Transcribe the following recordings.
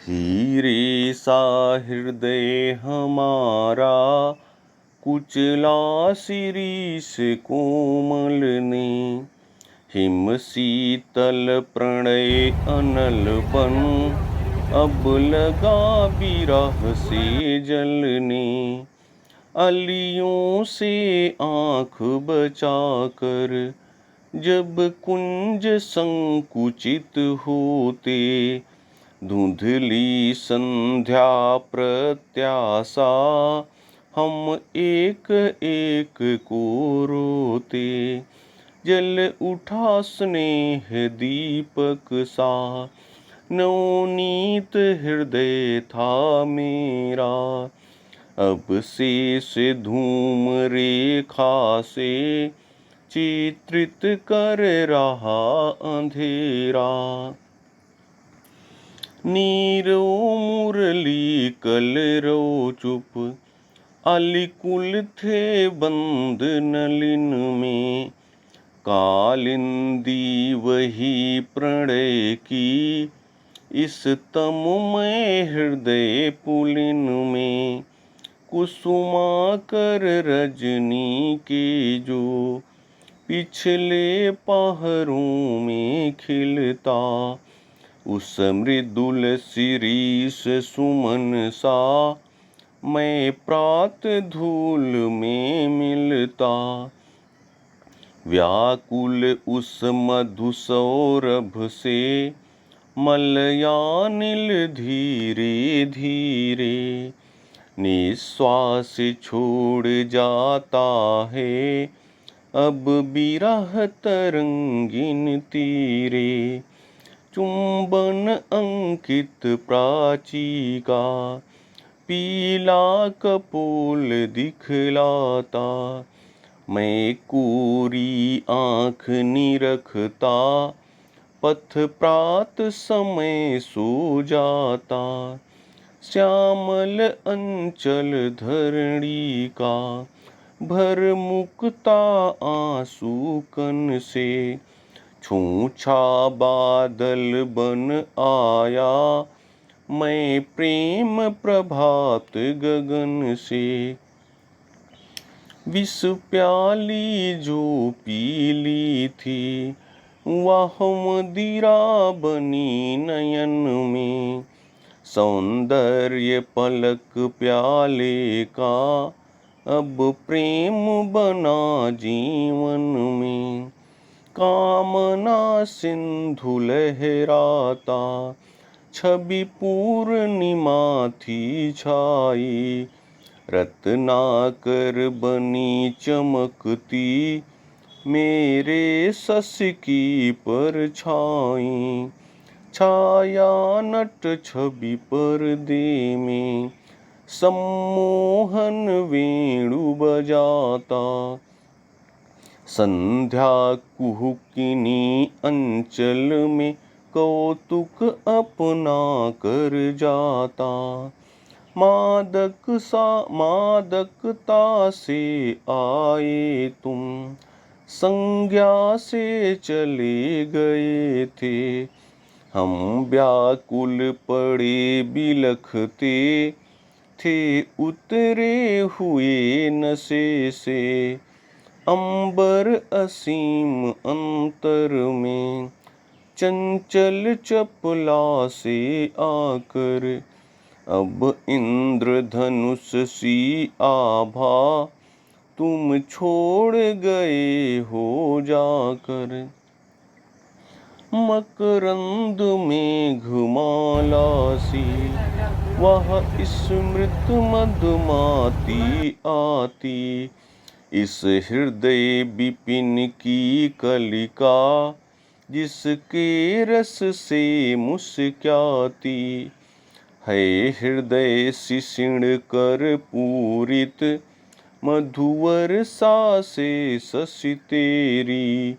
हीरे सा हृदय हमारा, कुचला शिरीष कोमल ने। हिम शीतल प्रणय अनल बन, अब लगा विरह से जलने। अलियों से आँख बचाकर जब कुंज संकुचित होते, धुंधली संध्या प्रत्याशा हम एक एक को रोते। जल उठा स्नेह दीपक सा, नवनीत हृदय था मेरा। अब शेष धूम रेखा से चित्रित कर रहा अंधेरा। नीरो मुरली कलरो चुप, अलिकुल थे बंद नलिन में। कालिंदी वही प्रणय की, इस तममय हृदय पुलिन में। कुसुमाकर रजनी के जो पिछले पहरों में खिलता, उस मृदुल शिरीष सुमन सा मैं प्रात धूल में मिलता। व्याकुल उस मधु सौरभ से मलयानिल धीरे धीरे निश्वास छोड़ जाता है। अब बिरह तरंगिन तीरे, चुंबन अंकित प्राची का पीला कपोल दिखलाता। मैं कोरी आँख निरखता, पथ प्रात समय सो जाता। श्यामल अंचल धरणी का भर मुक्ता आंसू कन से। छूछा बादल बन आया मैं प्रेम प्रभात गगन से। विष प्याली जो पीली थी, वह मदिरा बनी नयन में। सौंदर्य पलक प्याले का अब प्रेम बना जीवन में। कामना सिंधु लहराता, छवि पूर्णिमा थी छाई। रत्नाकर बनी चमकती मेरे सस की परछाई। छाया नट छवि पर्दे में, सम्मोहन वेणु बजाता। संध्या कुहुकिनी अंचल में कौतुक अपना कर जाता। मादकता से आए तुम, संज्ञा से चले गए थे। हम व्याकुल पड़े बिलखते थे, उतरे हुए नशे से। अंबर असीम अंतर में, चंचल चपला से आकर। अब इंद्रधनुष सी आभा तुम छोड़ गए हो जाकर। मकरंद मेघमाला सी वह स्मृत मधुमाती आती। इस हृदय विपिन की कलिका, जिसके रस से मुस्क्याती। है हृदय शिशिण कर पूरित, मधुवर सा से शशि तेरी।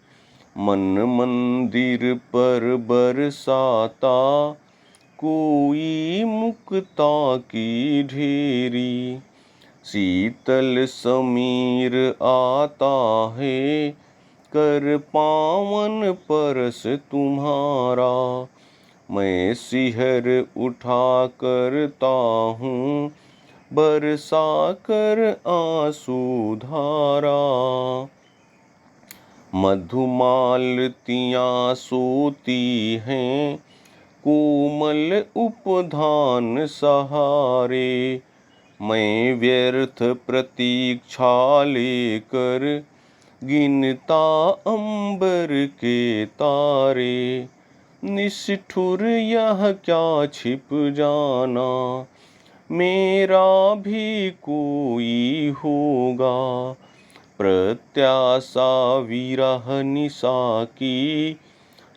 मन मंदिर पर बरसाता, कोई मुक्ता की ढेरी। शीतल समीर आता है, कर पावन परस तुम्हारा। मैं सिहर उठा करता हूँ बरसा कर आंसू धारा। मधुमालतियाँ सोती हैं कोमल उपधान सहारे। मैं व्यर्थ प्रतीक्षा लेकर गिनता अंबर के तारे। निष्ठुर यह क्या छिप जाना मेरा भी कोई होगा। प्रत्याशा विरह निशा की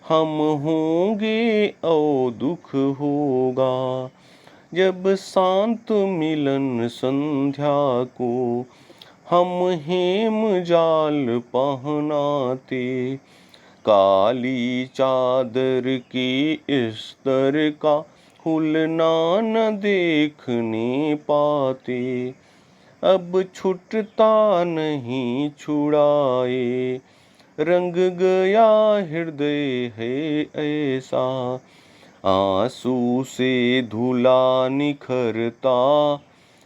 हम होंगे और दुख होगा। जब शांत मिलन संध्या को हम हेम जाल पहनाते। काली चादर के स्तर का हुलना न देखने पाते। अब छुटता नहीं छुड़ाए रंग गया हृदय है ऐसा। आंसू से धुला निखरता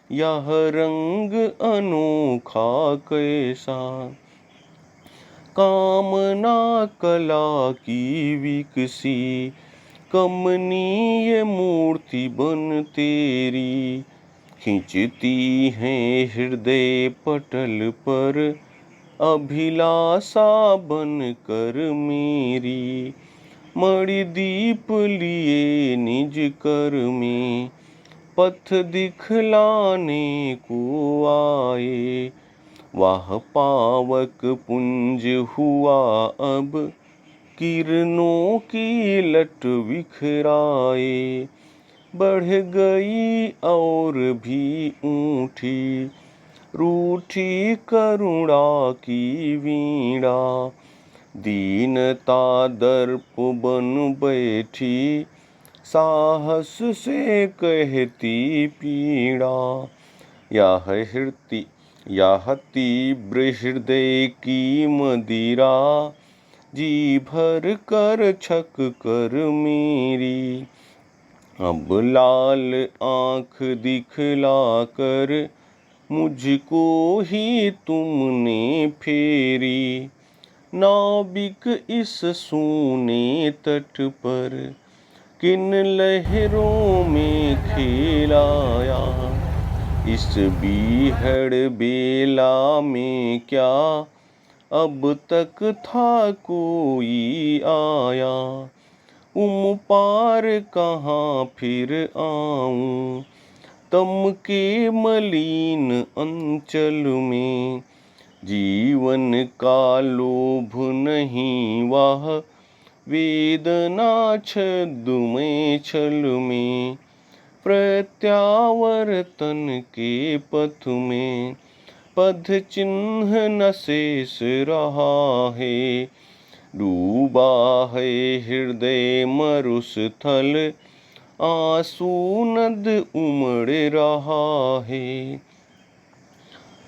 यह रंग अनोखा कैसा। कामना कला की विकसी कमनीय मूर्ति बन तेरी। खिंचती है हृदय पटल पर अभिलाषा बन कर मेरी। मणिदीप लिए निज कर में पथ दिखलाने को आए। वह पावक पुंज हुआ अब किरणों की लट बिखराए। बढ़ गई और भी ऊठी रूठी करुणा की वीणा। दीनता दर्प बन बैठी साहस से कहती पीड़ा। यह तीव्र हृदय की मदिरा जी भर कर छक कर मेरी। अब लाल आँख दिखला कर मुझको ही तुमने फेरी। नाविक इस सूने तट पर किन लहरों में खेलाया। इस बीहड़ बेला में क्या अब तक था कोई आया। पार कहाँ फिर आऊं तम के मलिन अंचल में। जीवन का लोभ नहीं वह वेदना छद्म छल में। प्रत्यावर्तन के पथ में पद चिन्ह न शेष रहा है। डूबा है हृदय मरुस्थल आंसू नद उमड़ रहा है।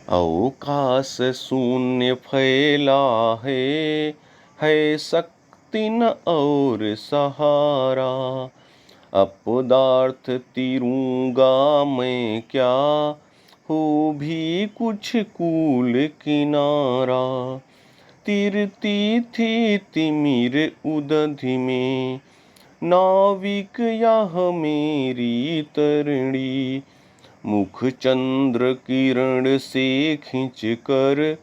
अवकाश शून्य फैला है शक्ति न और सहारा। अपदार्थ तिरूंगा मैं क्या हो भी कुछ कूल किनारा। तिरती थी तिमिर उदधि में नाविक यह मेरी तरणी। मुख चंद्र किरण से खिंच कर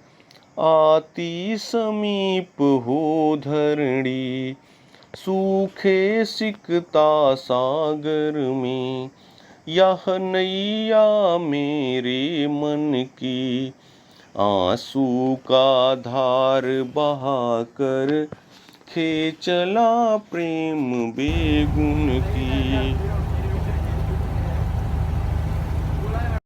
आती समीप हो धरणी। सूखे सिकता सागर में यह नैया मेरे मन की। आंसू का धार बहा कर खेचला प्रेम बेगुन की।